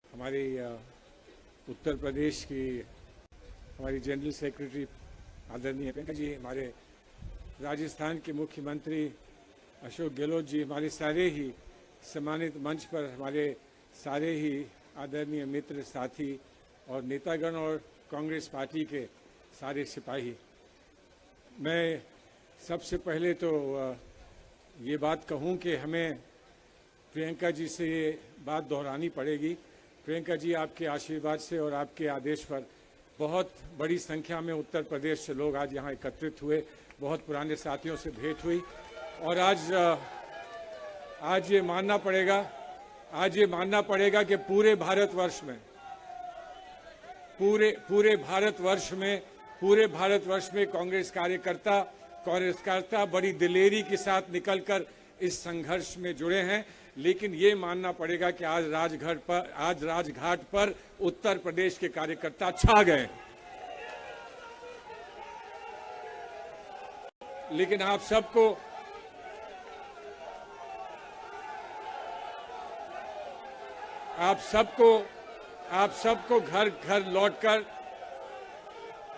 हमारी उत्तर प्रदेश की हमारी जनरल सेक्रेटरी आदरणीय प्रियंका जी, हमारे राजस्थान के मुख्यमंत्री अशोक गहलोत जी, हमारे सारे ही सम्मानित मंच पर हमारे सारे ही आदरणीय मित्र साथी और नेतागण और कांग्रेस पार्टी के सारे सिपाही, मैं सबसे पहले तो ये बात कहूं कि हमें प्रियंका जी से ये बात दोहरानी पड़ेगी। प्रियंका जी, आपके आशीर्वाद से और आपके आदेश पर बहुत बड़ी संख्या में उत्तर प्रदेश से लोग आज यहाँ एकत्रित हुए, बहुत पुराने साथियों से भेंट हुई और आज ये मानना पड़ेगा कि पूरे भारतवर्ष में कांग्रेस कार्यकर्ता बड़ी दिलेरी के साथ निकलकर इस संघर्ष में जुड़े हैं। लेकिन ये मानना पड़ेगा कि आज राजघाट पर उत्तर प्रदेश के कार्यकर्ता छा गए। लेकिन आप सबको घर घर लौटकर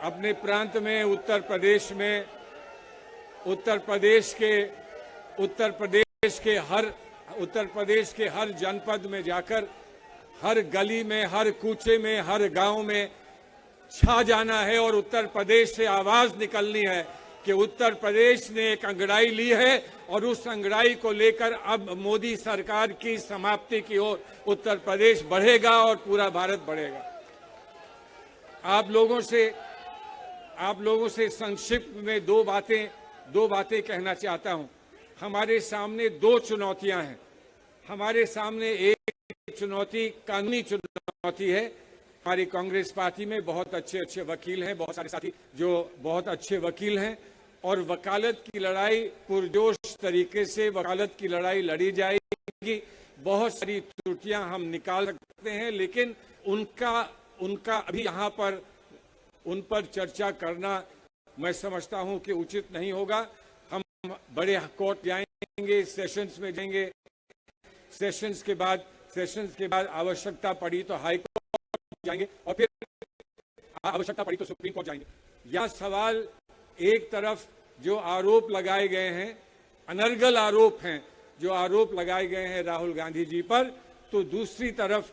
अपने प्रांत में उत्तर प्रदेश के हर जनपद में जाकर, हर गली में, हर कूचे में, हर गांव में छा जाना है और उत्तर प्रदेश से आवाज निकलनी है कि उत्तर प्रदेश ने एक अंगड़ाई ली है और उस अंगड़ाई को लेकर अब मोदी सरकार की समाप्ति की ओर उत्तर प्रदेश बढ़ेगा और पूरा भारत बढ़ेगा। आप लोगों से संक्षिप्त में दो बातें कहना चाहता हूं। हमारे सामने दो चुनौतियां हैं। हमारे सामने एक चुनौती कानूनी चुनौती है। हमारी कांग्रेस पार्टी में बहुत अच्छे वकील हैं, बहुत सारे साथी जो बहुत अच्छे वकील हैं और वकालत की लड़ाई पुरजोश तरीके से वकालत की लड़ाई लड़ी जाएगी। बहुत सारी त्रुटियां हम निकाल सकते हैं, लेकिन उनका अभी यहाँ पर उन पर चर्चा करना मैं समझता हूं कि उचित नहीं होगा। हम बड़े कोर्ट जाएंगे, सेशंस में जाएंगे, सेशंस के बाद आवश्यकता पड़ी तो हाई कोर्ट जाएंगे और फिर आवश्यकता पड़ी तो सुप्रीम कोर्ट जाएंगे। यह सवाल एक तरफ जो आरोप लगाए गए हैं, अनर्गल आरोप हैं जो आरोप लगाए गए हैं राहुल गांधी जी पर, तो दूसरी तरफ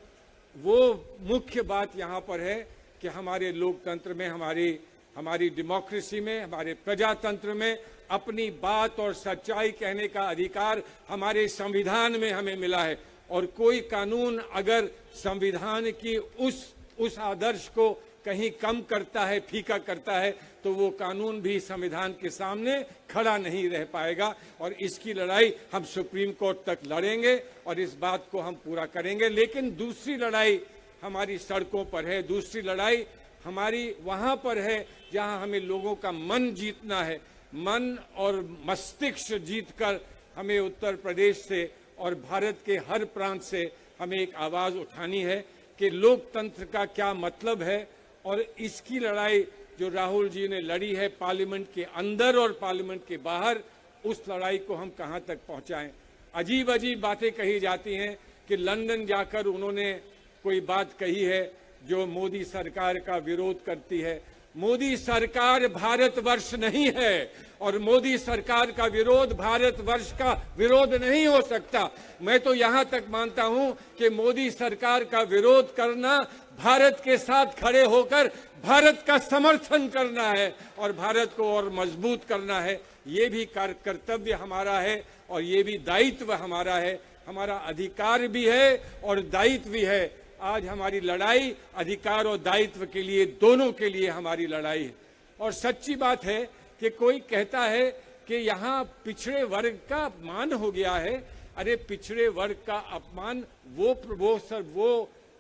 वो मुख्य बात यहाँ पर है कि हमारे लोकतंत्र में, हमारी डेमोक्रेसी में, हमारे प्रजातंत्र में अपनी बात और सच्चाई कहने का अधिकार हमारे संविधान में हमें मिला है और कोई कानून अगर संविधान की उस आदर्श को कहीं कम करता है, फीका करता है, तो वो कानून भी संविधान के सामने खड़ा नहीं रह पाएगा और इसकी लड़ाई हम सुप्रीम कोर्ट तक लड़ेंगे और इस बात को हम पूरा करेंगे। लेकिन दूसरी लड़ाई हमारी सड़कों पर है, दूसरी लड़ाई हमारी वहां पर है जहां हमें लोगों का मन जीतना है। मन और मस्तिष्क जीतकर हमें उत्तर प्रदेश से और भारत के हर प्रांत से हमें एक आवाज उठानी है कि लोकतंत्र का क्या मतलब है और इसकी लड़ाई जो राहुल जी ने लड़ी है पार्लियामेंट के अंदर और पार्लियामेंट के बाहर, उस लड़ाई को हम कहां तक पहुंचाएं। अजीब बातें कही जाती हैं कि लंदन जाकर उन्होंने कोई बात कही है जो मोदी सरकार का विरोध करती है। मोदी सरकार भारतवर्ष नहीं है और मोदी सरकार का विरोध भारतवर्ष का विरोध नहीं हो सकता। मैं तो यहां तक मानता हूं कि मोदी सरकार का विरोध करना भारत के साथ खड़े होकर भारत का समर्थन करना है और भारत को और मजबूत करना है। ये भी कर्तव्य हमारा है और ये भी दायित्व हमारा है। हमारा अधिकार भी है और दायित्व भी है। आज हमारी लड़ाई अधिकार और दायित्व के लिए, दोनों के लिए हमारी लड़ाई है। और सच्ची बात है कि कोई कहता है कि यहाँ पिछड़े वर्ग का अपमान हो गया है। अरे पिछड़े वर्ग का अपमान वो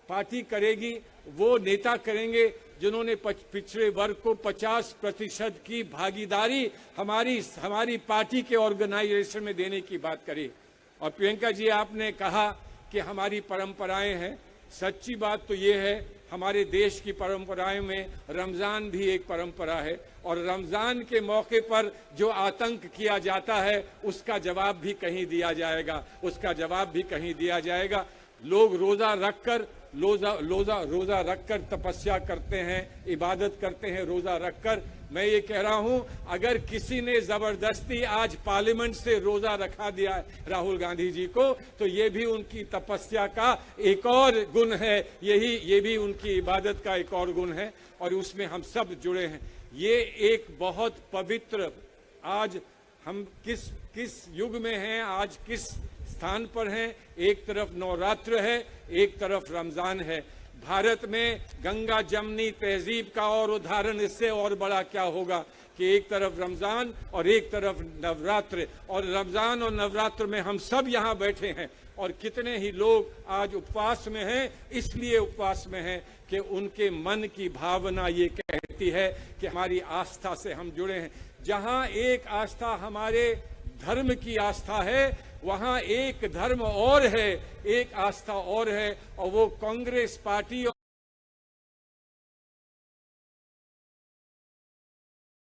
पार्टी करेगी, वो नेता करेंगे जिन्होंने पिछड़े वर्ग को 50% की भागीदारी हमारी पार्टी के ऑर्गेनाइजेशन में देने की बात करी। और प्रियंका जी, आपने कहा कि हमारी परंपराएं हैं। सच्ची बात तो ये है, हमारे देश की परंपराओं में रमजान भी एक परंपरा है और रमजान के मौके पर जो आतंक किया जाता है उसका जवाब भी कहीं दिया जाएगा। लोग रोजा रखकर रोजा रखकर तपस्या करते हैं, इबादत करते हैं रोजा रखकर। मैं ये कह रहा हूं, अगर किसी ने जबरदस्ती आज पार्लियामेंट से रोजा रखा दिया राहुल गांधी जी को, तो ये भी उनकी तपस्या का एक और गुण है, ये भी उनकी इबादत का एक और गुण है, और उसमें हम सब जुड़े हैं। ये एक बहुत पवित्र, आज हम किस युग में हैं, आज किस स्थान पर हैं। एक तरफ नवरात्र है, एक तरफ रमजान है। भारत में गंगा जमनी तहजीब का और उदाहरण इससे और बड़ा क्या होगा कि एक तरफ रमजान और एक तरफ नवरात्र, और रमजान और नवरात्र में हम सब यहाँ बैठे हैं, और कितने ही लोग आज उपवास में हैं। इसलिए उपवास में हैं कि उनके मन की भावना ये कहती है कि हमारी आस्था से हम जुड़े हैं। जहाँ एक आस्था हमारे धर्म की आस्था है, वहां एक धर्म और है, एक आस्था और है, और वो कांग्रेस पार्टी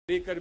लेकर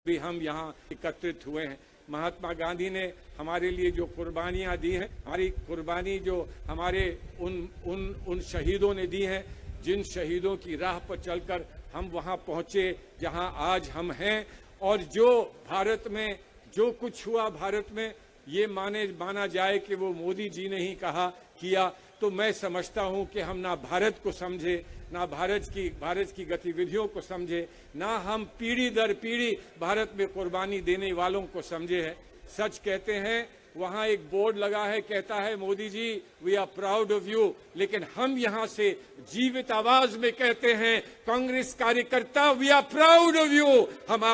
भी हम यहाँ एकत्रित हुए हैं। महात्मा गांधी ने हमारे लिए जो कुर्बानियां दी हैं, हमारी कुर्बानी जो हमारे उन शहीदों ने दी है, जिन शहीदों की राह पर चलकर हम वहां पहुंचे जहां आज हम हैं, और जो भारत में जो कुछ हुआ, भारत में ये माना जाए कि वो मोदी जी ने ही कहा किया, तो मैं समझता हूं कि हम ना भारत को समझे, ना भारत की गतिविधियों को समझे, ना हम पीढ़ी दर पीढ़ी भारत में कुर्बानी देने वालों को समझे हैं। सच कहते हैं, वहां एक बोर्ड लगा है, कहता है Modi ji we are proud of you, लेकिन हम यहां से जीवित आवाज में कहते हैं, कांग्रेस कार्यकर्ता we are proud of you. हम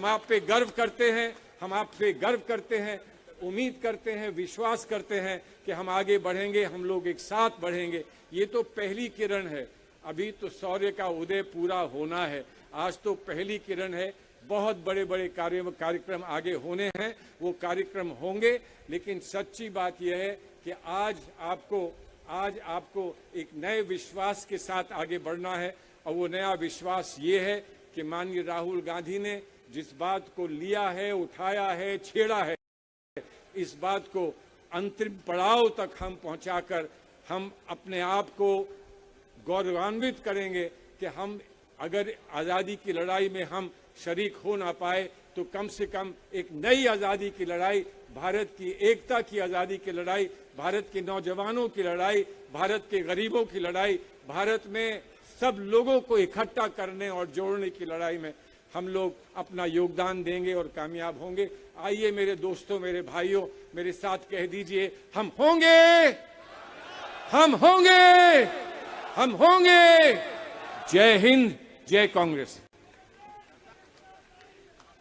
आप पे गर्व करते हैं, हम आप पे गर्व करते हैं, उम्मीद करते हैं, विश्वास करते हैं कि हम आगे बढ़ेंगे, हम लोग एक साथ बढ़ेंगे। ये तो पहली किरण है, अभी तो सूर्य का उदय पूरा होना है। आज तो पहली किरण है, बहुत बड़े बड़े कार्यक्रम आगे होने हैं, वो कार्यक्रम होंगे। लेकिन सच्ची बात यह है कि आज आपको एक नए विश्वास के साथ आगे बढ़ना है, और वो नया विश्वास ये है कि माननीय राहुल गांधी ने जिस बात को लिया है, उठाया है, छेड़ा है, इस बात को अंतिम पड़ाव तक हम पहुंचाकर हम अपने आप को गौरवान्वित करेंगे कि हम अगर आज़ादी की लड़ाई में हम शरीक हो ना पाए, तो कम से कम एक नई आज़ादी की लड़ाई, भारत की एकता की आज़ादी की लड़ाई, भारत के नौजवानों की लड़ाई, भारत के गरीबों की लड़ाई, भारत में सब लोगों को इकट्ठा करने और जोड़ने की लड़ाई में हम लोग अपना योगदान देंगे और कामयाब होंगे। आइए मेरे दोस्तों, मेरे भाइयों, मेरे साथ कह दीजिए, हम होंगे, हम होंगे, हम होंगे। जय हिंद, जय कांग्रेस।